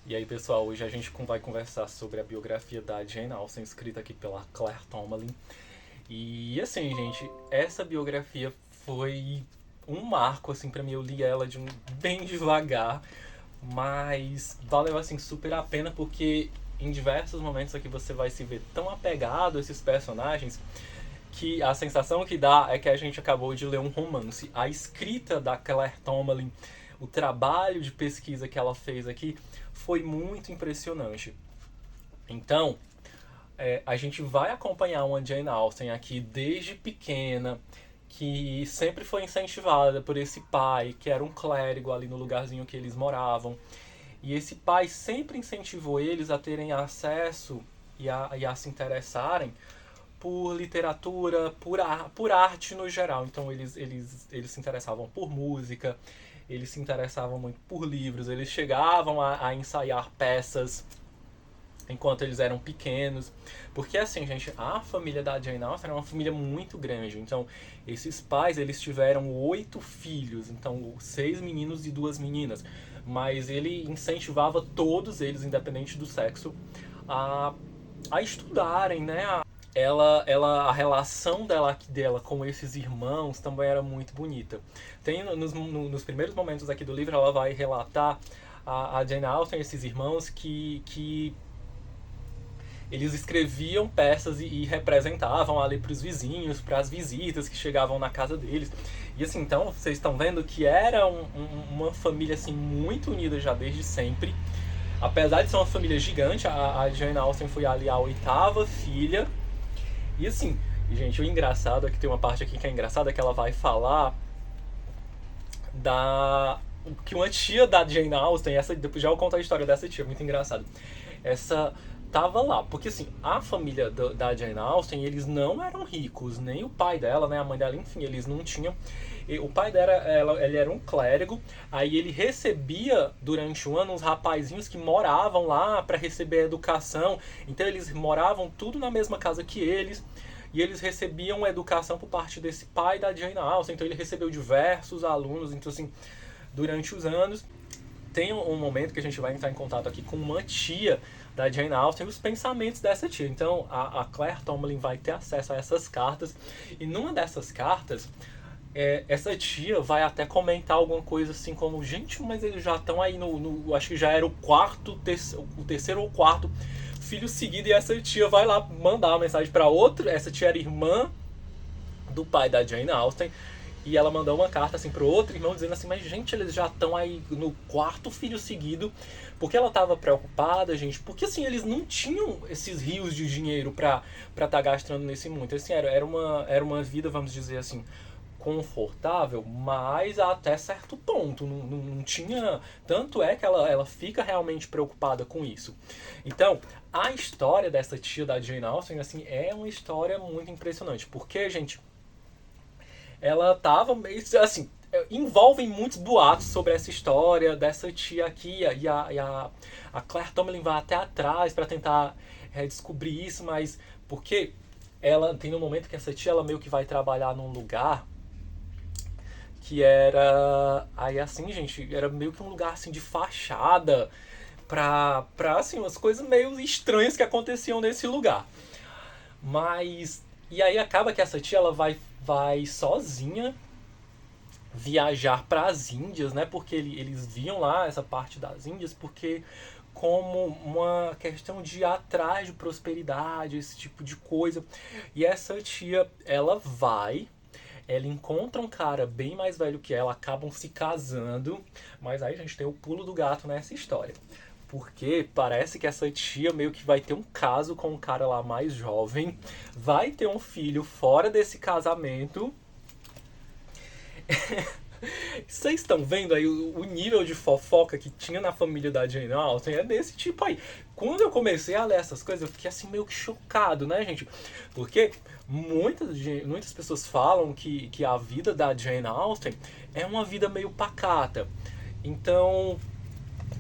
E aí, pessoal, hoje a gente vai conversar sobre a biografia da Jane Austen, escrita aqui pela Claire Tomalin. E assim, gente, essa biografia foi um marco assim para mim. Eu li ela bem devagar, mas valeu assim super a pena porque em diversos momentos aqui você vai se ver tão apegado a esses personagens que a sensação que dá é que a gente acabou de ler um romance. A escrita da Claire Tomalin, o trabalho de pesquisa que ela fez aqui foi muito impressionante. Então, a gente vai acompanhar uma Jane Austen aqui desde pequena, que sempre foi incentivada por esse pai, que era um clérigo ali no lugarzinho que eles moravam. E esse pai sempre incentivou eles a terem acesso e a se interessarem por literatura, por arte no geral. Então eles se interessavam por música, eles se interessavam muito por livros, eles chegavam a ensaiar peças enquanto eles eram pequenos. Porque assim, gente, a família da Jane Austen era uma família muito grande. Então, esses pais, eles tiveram 8 filhos. Então, 6 meninos e 2 meninas. Mas ele incentivava todos eles, independente do sexo, a, a estudarem, né? A relação dela com esses irmãos também era muito bonita. Tem nos primeiros momentos aqui do livro, ela vai relatar a Jane Austen, esses irmãos, que eles escreviam peças e representavam ali para os vizinhos, para as visitas que chegavam na casa deles. E assim, então vocês estão vendo que era uma família assim muito unida já desde sempre. Apesar de ser uma família gigante, a Jane Austen foi ali a 8ª filha. E assim, gente, o engraçado é que tem uma parte aqui que é engraçada, que ela vai falar da que uma tia da Jane Austen, essa depois já eu conto a história dessa tia, muito engraçado. Essa tava lá, porque assim, a família da Jane Austen, eles não eram ricos, nem o pai dela, nem a mãe dela, enfim, eles não tinham. O pai dela, ele era um clérigo, aí ele recebia durante o ano uns rapazinhos que moravam lá para receber educação, então eles moravam tudo na mesma casa que eles. E eles recebiam educação por parte desse pai da Jane Austen, então ele recebeu diversos alunos, então assim, durante os anos. Tem um momento que a gente vai entrar em contato aqui com uma tia da Jane Austen e os pensamentos dessa tia. Então a Claire Tomalin vai ter acesso a essas cartas, e numa dessas cartas essa tia vai até comentar alguma coisa assim como: gente, mas eles já estão aí acho que já era o terceiro ou quarto filho seguido, e essa tia vai lá mandar uma mensagem para outro. Essa tia era irmã do pai da Jane Austen, e ela mandou uma carta assim pro outro irmão dizendo assim: mas gente, eles já estão aí no quarto filho seguido. Porque ela tava preocupada, gente, porque assim, eles não tinham esses rios de dinheiro pra tá gastando nesse mundo. Assim, era uma vida, vamos dizer assim, confortável, mas até certo ponto. Não tinha. Tanto é que ela fica realmente preocupada com isso. Então, a história dessa tia da Jane Austen, assim, é uma história muito impressionante. Porque, gente, ela tava meio assim. Envolvem muitos boatos sobre essa história dessa tia aqui, a Claire Tomalin vai até atrás para tentar descobrir isso, mas porque ela tem um momento que essa tia ela meio que vai trabalhar num lugar que era aí assim, gente, era meio que um lugar assim de fachada pra assim, umas coisas meio estranhas que aconteciam nesse lugar. Mas e aí acaba que essa tia ela vai sozinha viajar para as Índias, né? Porque eles viam lá essa parte das Índias porque como uma questão de ir atrás de prosperidade, esse tipo de coisa. E essa tia, ela encontra um cara bem mais velho que ela, acabam se casando, mas aí a gente tem o pulo do gato nessa história. Porque parece que essa tia meio que vai ter um caso com um cara lá mais jovem, vai ter um filho fora desse casamento. Vocês estão vendo aí o nível de fofoca que tinha na família da Jane Austen? É desse tipo aí. Quando eu comecei a ler essas coisas, eu fiquei assim meio que chocado, né, gente? Porque muitas pessoas falam que a vida da Jane Austen é uma vida meio pacata. Então,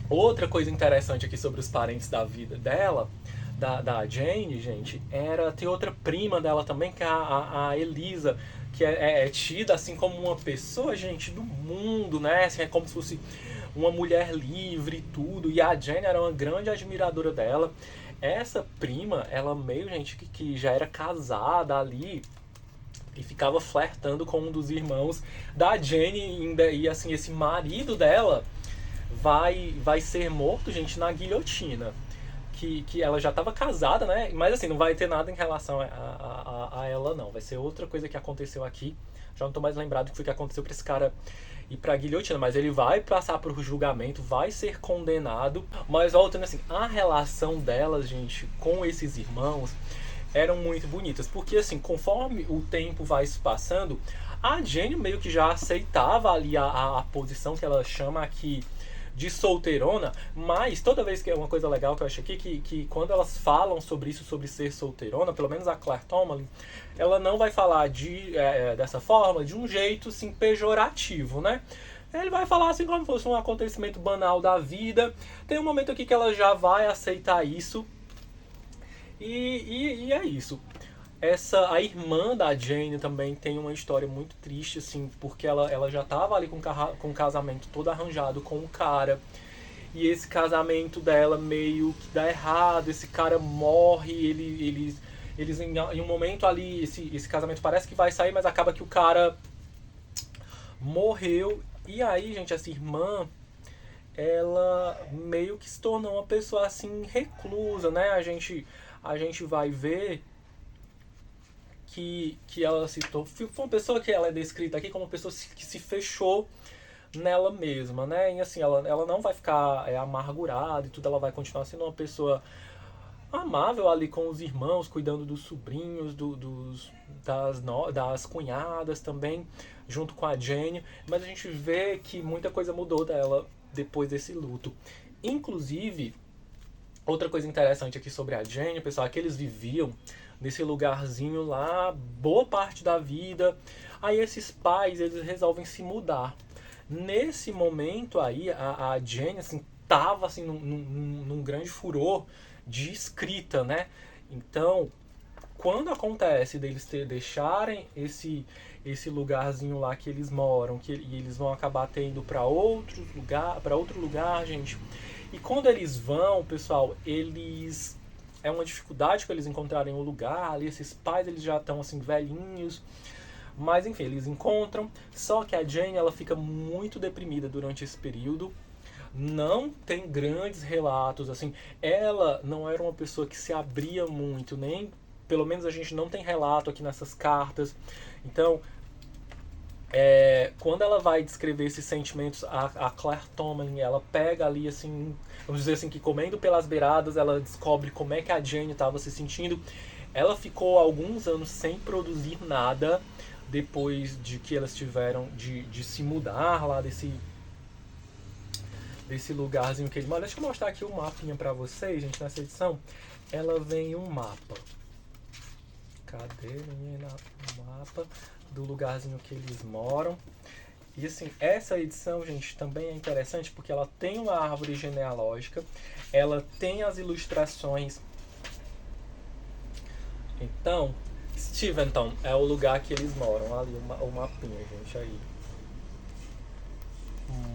outra coisa interessante aqui sobre os parentes da vida dela, da Jane, gente, era ter outra prima dela também, que é a Elisa, que é tida assim como uma pessoa, gente, do mundo, né? Assim, é como se fosse uma mulher livre e tudo, e a Jane era uma grande admiradora dela. Essa prima, ela meio, gente, que já era casada ali e ficava flertando com um dos irmãos da Jane, e assim, esse marido dela vai ser morto, gente, na guilhotina. Que ela já estava casada, né? Mas assim, não vai ter nada em relação a ela, não. Vai ser outra coisa que aconteceu aqui. Já não tô mais lembrado do que foi que aconteceu pra esse cara ir pra guilhotina, mas ele vai passar por julgamento, vai ser condenado. Mas voltando assim, a relação delas, gente, com esses irmãos eram muito bonitas, porque assim, conforme o tempo vai se passando, a Jane meio que já aceitava ali a posição que ela chama aqui de solteirona, mas toda vez que é uma coisa legal que eu acho aqui, que quando elas falam sobre isso, sobre ser solteirona, pelo menos a Claire Tomalin, ela não vai falar dessa forma, de um jeito assim, pejorativo, né? Ele vai falar assim como se fosse um acontecimento banal da vida. Tem um momento aqui que ela já vai aceitar isso. E é isso. A irmã da Jane também tem uma história muito triste, assim, porque ela já estava ali com o casamento todo arranjado com o cara. E esse casamento dela meio que dá errado, esse cara morre, eles em um momento ali, esse casamento parece que vai sair, mas acaba que o cara morreu. E aí, gente, essa irmã, ela meio que se tornou uma pessoa assim reclusa, né? A gente vai ver que ela se tornou. Foi uma pessoa que ela é descrita aqui como uma pessoa que se fechou nela mesma, né? E assim, ela não vai ficar amargurada e tudo, ela vai continuar sendo uma pessoa amável ali com os irmãos, cuidando dos sobrinhos, das cunhadas também, junto com a Jane. Mas a gente vê que muita coisa mudou dela depois desse luto. Inclusive, outra coisa interessante aqui sobre a Jane, pessoal, é que eles viviam nesse lugarzinho lá boa parte da vida. Aí esses pais, eles resolvem se mudar. Nesse momento aí, a Jane, assim, tava assim, num grande furor de escrita, né? Então, quando acontece deles deixarem esse lugarzinho lá que eles moram, e eles vão acabar tendo para outro lugar, gente. E quando eles vão, pessoal, é uma dificuldade para eles encontrarem um lugar ali. Esses pais, eles já estão assim velhinhos, mas enfim, eles encontram. Só que a Jane, ela fica muito deprimida durante esse período. Não tem grandes relatos, assim. Ela não era uma pessoa que se abria muito, nem, pelo menos a gente não tem relato aqui nessas cartas. Então, quando ela vai descrever esses sentimentos, a Claire Tomalin, ela pega ali, assim, vamos dizer assim, que comendo pelas beiradas, ela descobre como é que a Jane estava se sentindo. Ela ficou alguns anos sem produzir nada, depois de que elas tiveram de se mudar lá desse lugarzinho que eles moram. Deixa eu mostrar aqui o mapinha pra vocês, gente, nessa edição. Ela vem um mapa. Cadê? O mapa do lugarzinho que eles moram. E assim, essa edição, gente, também é interessante porque ela tem uma árvore genealógica, ela tem as ilustrações. Então, Steventon é o lugar que eles moram, ali o mapinha, gente, aí.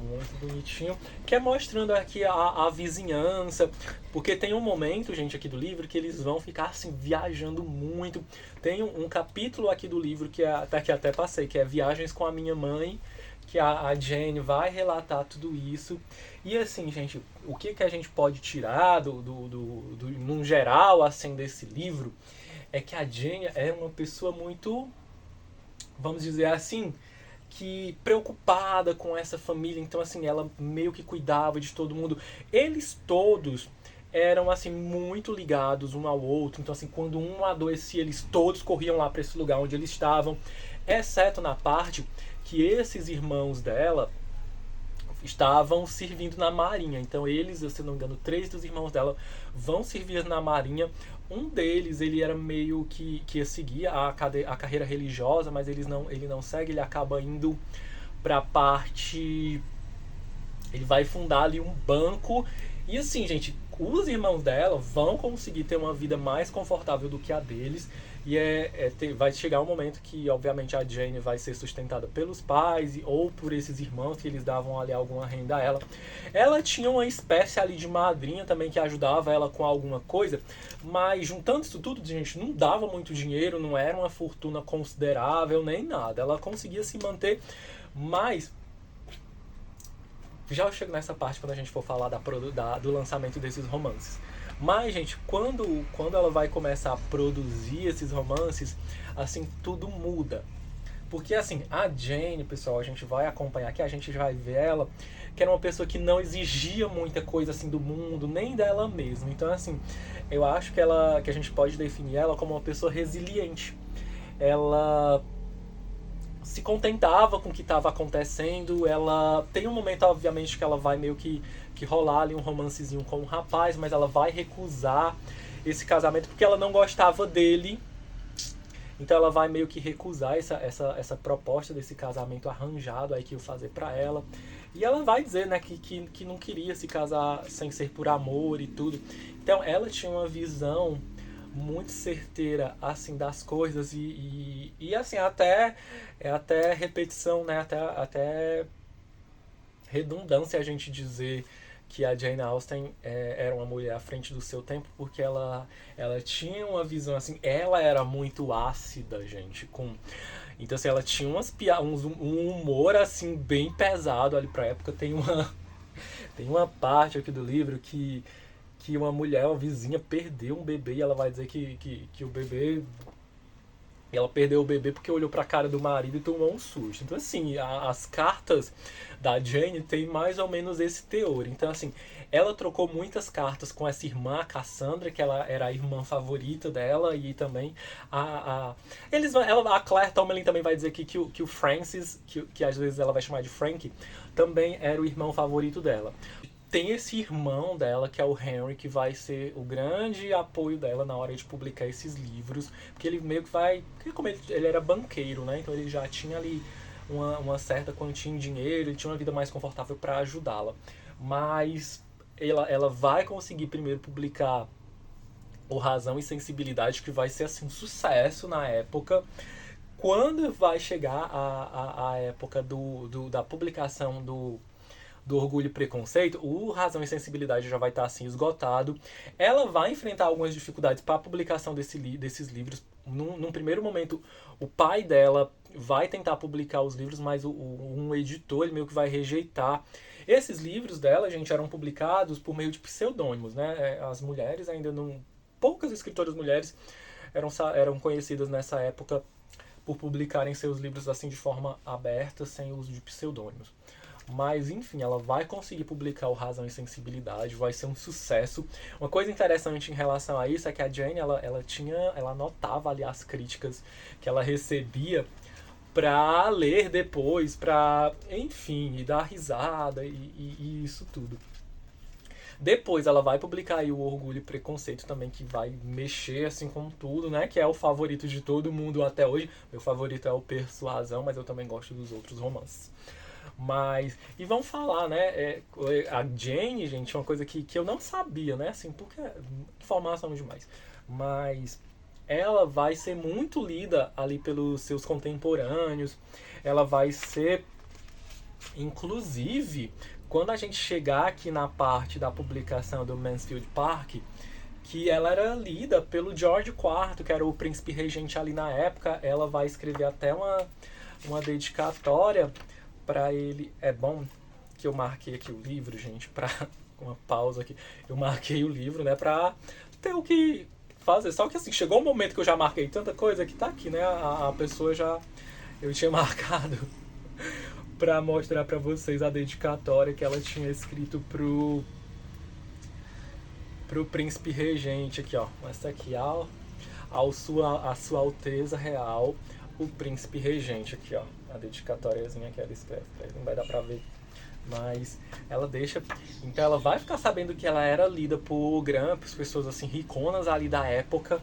Muito bonitinho, que é mostrando aqui a vizinhança, porque tem um momento, gente, aqui do livro que eles vão ficar assim viajando muito. Tem um capítulo aqui do livro que até passei, que é Viagens com a Minha Mãe, que a Jane vai relatar tudo isso. E assim, gente, o que a gente pode tirar num geral assim desse livro é que a Jane é uma pessoa muito, vamos dizer assim, que preocupada com essa família. Então assim, ela meio que cuidava de todo mundo. Eles todos eram assim muito ligados um ao outro. Então assim, quando um adoecia, eles todos corriam lá para esse lugar onde eles estavam, exceto na parte que esses irmãos dela estavam servindo na marinha. Então eles, se não me engano, 3 dos irmãos dela vão servir na marinha. Um deles, ele era meio que ia seguir a carreira religiosa, mas ele não segue, ele acaba indo para a parte... Ele vai fundar ali um banco E assim, gente, os irmãos dela vão conseguir ter uma vida mais confortável do que a deles. E vai chegar um momento que, obviamente, a Jane vai ser sustentada pelos pais ou por esses irmãos que eles davam ali alguma renda a ela. Ela tinha uma espécie ali de madrinha também que ajudava ela com alguma coisa, mas juntando isso tudo, gente, não dava muito dinheiro, não era uma fortuna considerável nem nada. Ela conseguia se manter, mas já eu chego nessa parte quando a gente for falar do lançamento desses romances. Mas, gente, quando ela vai começar a produzir esses romances, assim, tudo muda. Porque, assim, a Jane, pessoal, a gente vai acompanhar aqui, a gente vai ver ela, que era uma pessoa que não exigia muita coisa, assim, do mundo, nem dela mesma. Então, assim, eu acho que a gente pode definir ela como uma pessoa resiliente. Ela se contentava com o que estava acontecendo. Ela tem um momento, obviamente, que ela vai meio que rolar ali um romancezinho com um rapaz, mas ela vai recusar esse casamento porque ela não gostava dele. Então ela vai meio que recusar essa proposta desse casamento arranjado aí que eu fazer pra ela. E ela vai dizer, né, que não queria se casar sem ser por amor e tudo. Então ela tinha uma visão muito certeira assim das coisas e assim até repetição, né, até redundância a gente dizer que a Jane Austen era uma mulher à frente do seu tempo, porque ela tinha uma visão assim, ela era muito ácida, gente, então assim, ela tinha um humor assim bem pesado ali pra época. Tem uma parte aqui do livro que uma mulher, uma vizinha, perdeu um bebê e ela vai dizer que o bebê. Ela perdeu o bebê porque olhou pra cara do marido e tomou um susto. Então, assim, as cartas da Jane tem mais ou menos esse teor. Então, assim, ela trocou muitas cartas com essa irmã, a Cassandra, que ela era a irmã favorita dela, e também a Claire Tomelin também vai dizer aqui que o Francis, que às vezes ela vai chamar de Frank, também era o irmão favorito dela. Tem esse irmão dela, que é o Henry, que vai ser o grande apoio dela na hora de publicar esses livros, porque ele meio que vai... Porque como ele era banqueiro, né? Então ele já tinha ali uma certa quantia em dinheiro, ele tinha uma vida mais confortável para ajudá-la. Mas ela vai conseguir primeiro publicar o Razão e Sensibilidade, que vai ser assim um sucesso na época. Quando vai chegar a época da publicação do Orgulho e Preconceito, o Razão e Sensibilidade já vai estar assim esgotado. Ela vai enfrentar algumas dificuldades para a publicação desses livros. Num primeiro momento, o pai dela vai tentar publicar os livros, mas um editor ele meio que vai rejeitar. Esses livros dela, gente, eram publicados por meio de pseudônimos, né? As mulheres ainda não... Poucas escritoras mulheres eram conhecidas nessa época por publicarem seus livros assim de forma aberta, sem uso de pseudônimos. Mas, enfim, ela vai conseguir publicar o Razão e Sensibilidade, vai ser um sucesso. Uma coisa interessante em relação a isso é que a Jane, ela anotava ali as críticas que ela recebia pra ler depois, pra, enfim, e dar risada e isso tudo. Depois ela vai publicar aí o Orgulho e Preconceito também, que vai mexer assim com tudo, né? Que é o favorito de todo mundo até hoje. Meu favorito é o Persuasão, mas eu também gosto dos outros romances. E vamos falar, né? A Jane, gente, é uma coisa que eu não sabia, né? Assim, porque informação demais. Mas ela vai ser muito lida ali pelos seus contemporâneos. Ela vai ser, inclusive, quando a gente chegar aqui na parte da publicação do Mansfield Park, que ela era lida pelo George IV, que era o príncipe regente ali na época. Ela vai escrever até uma dedicatória para ele. É bom que eu marquei aqui o livro, gente, para uma pausa aqui. Eu marquei o livro, né, para ter o que fazer. Só que assim, chegou um momento que eu já marquei tanta coisa que tá aqui, né? A pessoa já eu tinha marcado para mostrar para vocês a dedicatória que ela tinha escrito pro príncipe regente aqui, ó. Essa aqui, a sua Alteza Real, o príncipe regente aqui, ó. A dedicatóriazinha que ela escreve, não vai dar pra ver, mas ela deixa. Então ela vai ficar sabendo que ela era lida por grandes pessoas assim riconas ali da época.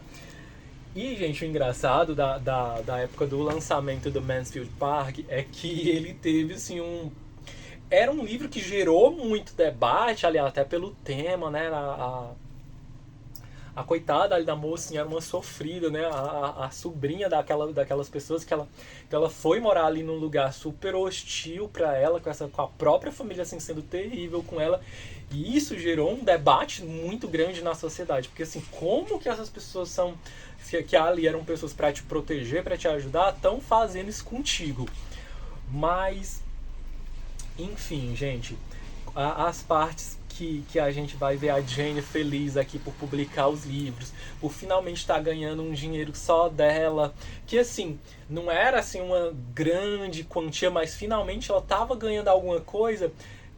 E, gente, o engraçado da época do lançamento do Mansfield Park é que ele teve assim era um livro que gerou muito debate, aliás, até pelo tema, né? A coitada ali da mocinha era uma sofrida, né? A sobrinha daquelas pessoas que ela foi morar ali num lugar super hostil para ela, com a própria família assim sendo terrível com ela. E isso gerou um debate muito grande na sociedade, porque assim, como que essas pessoas são que ali eram pessoas para te proteger, para te ajudar, estão fazendo isso contigo? Mas enfim, gente, as partes que a gente vai ver a Jane feliz aqui por publicar os livros, por finalmente estar ganhando um dinheiro só dela, que assim, não era assim uma grande quantia, mas finalmente ela estava ganhando alguma coisa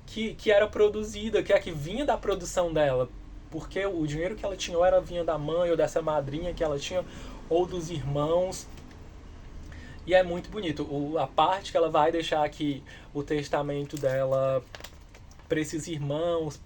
que era produzida, que é que vinha da produção dela. Porque o dinheiro que ela tinha ou era vinha da mãe ou dessa madrinha que ela tinha, ou dos irmãos. E é muito bonito. A parte que ela vai deixar aqui, o testamento dela para esses irmãos,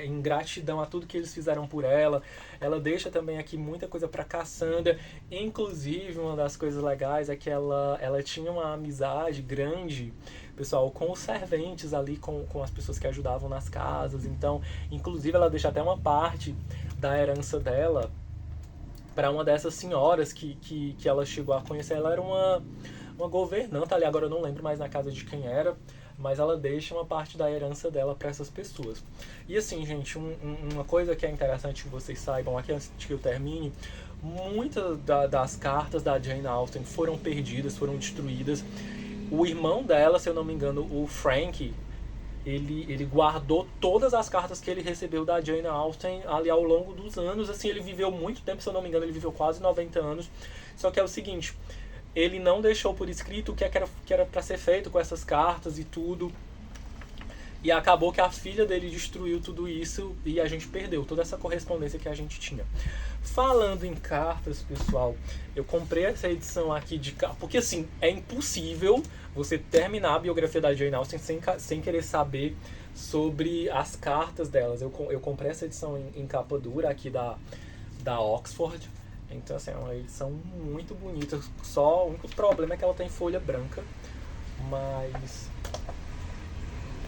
em gratidão a tudo que eles fizeram por ela. Ela deixa também aqui muita coisa para Cassandra. Inclusive, uma das coisas legais é que ela tinha uma amizade grande, pessoal, com os serventes ali, com as pessoas que ajudavam nas casas. Então, inclusive, ela deixa até uma parte da herança dela para uma dessas senhoras que ela chegou a conhecer. Ela era uma governanta ali, agora eu não lembro mais na casa de quem era, mas ela deixa uma parte da herança dela para essas pessoas. E assim, gente, uma coisa que é interessante que vocês saibam aqui antes de que eu termine, muitas das cartas da Jane Austen foram perdidas, foram destruídas. O irmão dela, se eu não me engano, o Frank, ele guardou todas as cartas que ele recebeu da Jane Austen ali ao longo dos anos. Assim, ele viveu muito tempo, se eu não me engano, ele viveu quase 90 anos. Só que é o seguinte, ele não deixou por escrito o que era para ser feito com essas cartas e tudo. E acabou que a filha dele destruiu tudo isso e a gente perdeu toda essa correspondência que a gente tinha. Falando em cartas, pessoal, eu comprei essa edição aqui de cartas, porque assim, é impossível você terminar a biografia da Jane Austen sem querer saber sobre as cartas delas. Eu comprei essa edição em capa dura aqui da Oxford. Então, assim, é uma edição muito bonita. Só o único problema é que ela tem folha branca. Mas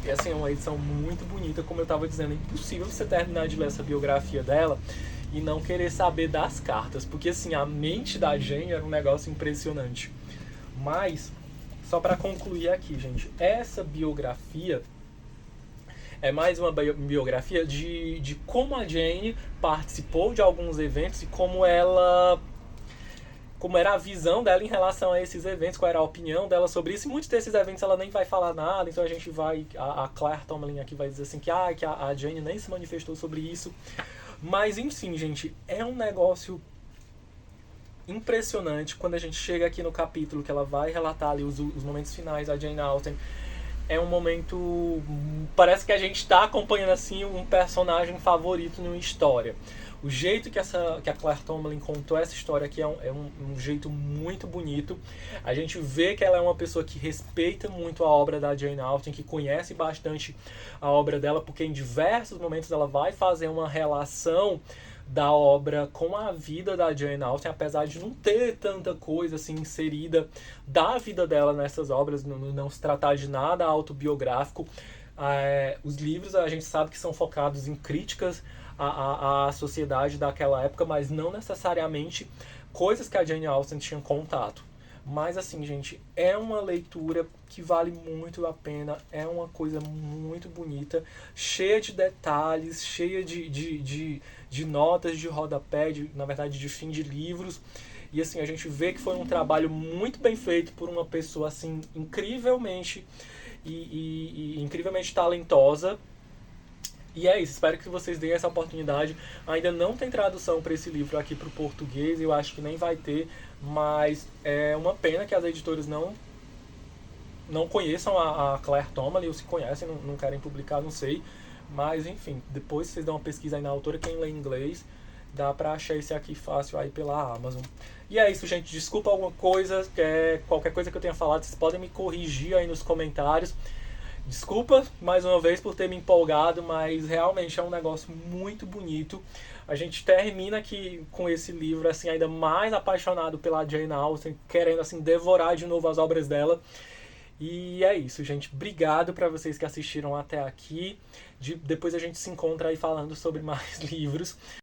e assim, é uma edição muito bonita. Como eu estava dizendo, é impossível você terminar de ler essa biografia dela e não querer saber das cartas. Porque assim, a mente da Jane era um negócio impressionante. Mas, só para concluir aqui, gente, essa biografia é mais uma biografia de como a Jane participou de alguns eventos e como era a visão dela em relação a esses eventos, qual era a opinião dela sobre isso. E muitos desses eventos ela nem vai falar nada, então a gente vai, a Claire Tomlin aqui vai dizer assim que a Jane nem se manifestou sobre isso. Mas enfim, gente, é um negócio impressionante quando a gente chega aqui no capítulo que ela vai relatar ali os momentos finais da Jane Austen. É um momento, parece que a gente está acompanhando assim um personagem favorito numa história. O jeito que a Claire Tomlin contou essa história aqui é um jeito muito bonito. A gente vê que ela é uma pessoa que respeita muito a obra da Jane Austen, que conhece bastante a obra dela, porque em diversos momentos ela vai fazer uma relação da obra com a vida da Jane Austen, apesar de não ter tanta coisa assim inserida da vida dela nessas obras, não se tratar de nada autobiográfico. Os livros a gente sabe que são focados em críticas à sociedade daquela época, mas não necessariamente coisas que a Jane Austen tinha contato. Mas assim, gente, é uma leitura que vale muito a pena, é uma coisa muito bonita, cheia de detalhes, cheia de notas de rodapé, na verdade de fim de livros. E assim, a gente vê que foi um trabalho muito bem feito por uma pessoa assim incrivelmente e incrivelmente talentosa. E é isso, espero que vocês deem essa oportunidade. Ainda não tem tradução para esse livro aqui para o português, eu acho que nem vai ter, mas é uma pena que as editoras não conheçam a Claire Tomlin, ou se conhecem, não querem publicar, não sei. Mas enfim, depois vocês dão uma pesquisa aí na autora, quem lê inglês, dá pra achar esse aqui fácil aí pela Amazon. E é isso, gente, desculpa alguma coisa, qualquer coisa que eu tenha falado, vocês podem me corrigir aí nos comentários. Desculpa, mais uma vez, por ter me empolgado, mas realmente é um negócio muito bonito. A gente termina aqui com esse livro, assim, ainda mais apaixonado pela Jane Austen, querendo, assim, devorar de novo as obras dela. E é isso, gente. Obrigado para vocês que assistiram até aqui. Depois a gente se encontra aí falando sobre mais livros.